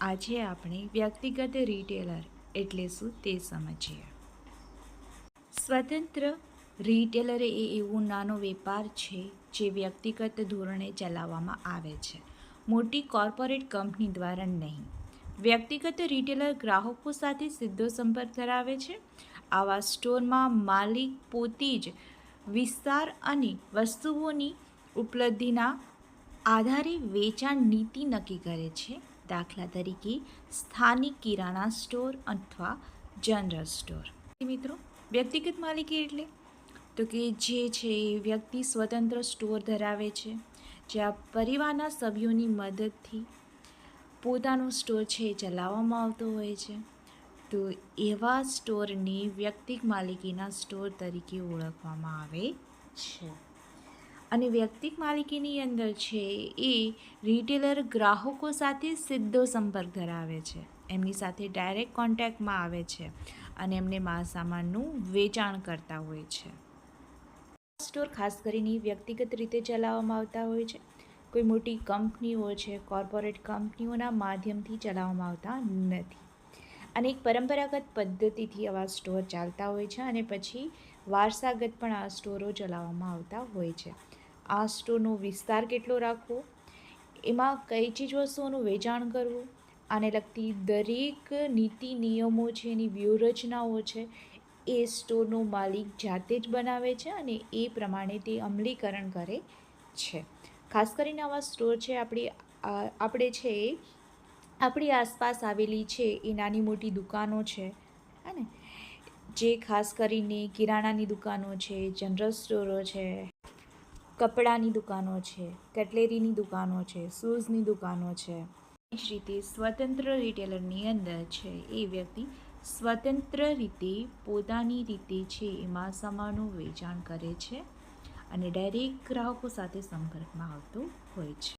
આજે આપણે વ્યક્તિગત રિટેલર એટલે શું તે સમજીએ. સ્વતંત્ર રિટેલર એ એવો નાનો વેપાર છે જે વ્યક્તિગત ધોરણે ચલાવવામાં આવે છે, મોટી કોર્પોરેટ કંપની દ્વારા નહીં. વ્યક્તિગત રિટેલર ગ્રાહકો સાથે સીધો સંપર્ક ધરાવે છે. આવા સ્ટોરમાં માલિક પોતે જ વિસ્તાર અને વસ્તુઓની ઉપલબ્ધિના આધારે વેચાણ નીતિ નક્કી કરે છે. દાખલા તરીકે સ્થાનિક કિરાણા સ્ટોર અથવા જનરલ સ્ટોર. મિત્રો, વ્યક્તિગત માલિકી એટલે તો કે જે છે એ વ્યક્તિ સ્વતંત્ર સ્ટોર ધરાવે છે, જ્યાં પરિવારના સભ્યોની મદદથી પોતાનો સ્ટોર છે એ ચલાવવામાં આવતો હોય છે. તો એવા સ્ટોરને વ્યક્તિગત માલિકીના સ્ટોર તરીકે ઓળખવામાં આવે છે. અને વ્યક્તિગત માલિકીની અંદર છે એ રિટેલર ગ્રાહકો સાથે સીધો સંપર્ક ધરાવે છે, એમની સાથે ડાયરેક્ટ કોન્ટેક્ટમાં આવે છે અને એમને માલ સામાનનું વેચાણ કરતા હોય છે. સ્ટોર ખાસ કરીને વ્યક્તિગત રીતે ચલાવવામાં આવતા હોય છે. કોઈ મોટી કંપનીઓ છે, કોર્પોરેટ કંપનીઓના માધ્યમથી ચલાવવામાં આવતા નથી. અને એક પરંપરાગત પદ્ધતિથી આવા સ્ટોર ચાલતા હોય છે અને પછી વારસાગત પણ આ સ્ટોરો ચલાવવામાં આવતા હોય છે. આ સ્ટોરનો વિસ્તાર કેટલો રાખવો, એમાં કઈ ચીજ વસ્તુઓનું વેચાણ કરવું, આને લગતી દરેક નીતિ નિયમો છે, એની વ્યૂહરચનાઓ છે, એ સ્ટોરનો માલિક જાતે જ બનાવે છે અને એ પ્રમાણે તે અમલીકરણ કરે છે. ખાસ કરીને આવા સ્ટોર છે આપણે છે આપણી આસપાસ આવેલી છે એ નાની મોટી દુકાનો છે, હે ને, જે ખાસ કરીને કિરાણાની દુકાનો છે, જનરલ સ્ટોરો છે, કપડાની દુકાનો છે, કટલેરીની દુકાનો છે, શૂઝની દુકાનો છે. એ જ રીતે સ્વતંત્ર રિટેલરની અંદર છે એ વ્યક્તિ સ્વતંત્ર રીતે પોતાની રીતે છે એમાં સામાનનું વેચાણ કરે છે અને ડાયરેક્ટ ગ્રાહકો સાથે સંપર્કમાં આવતો હોય છે.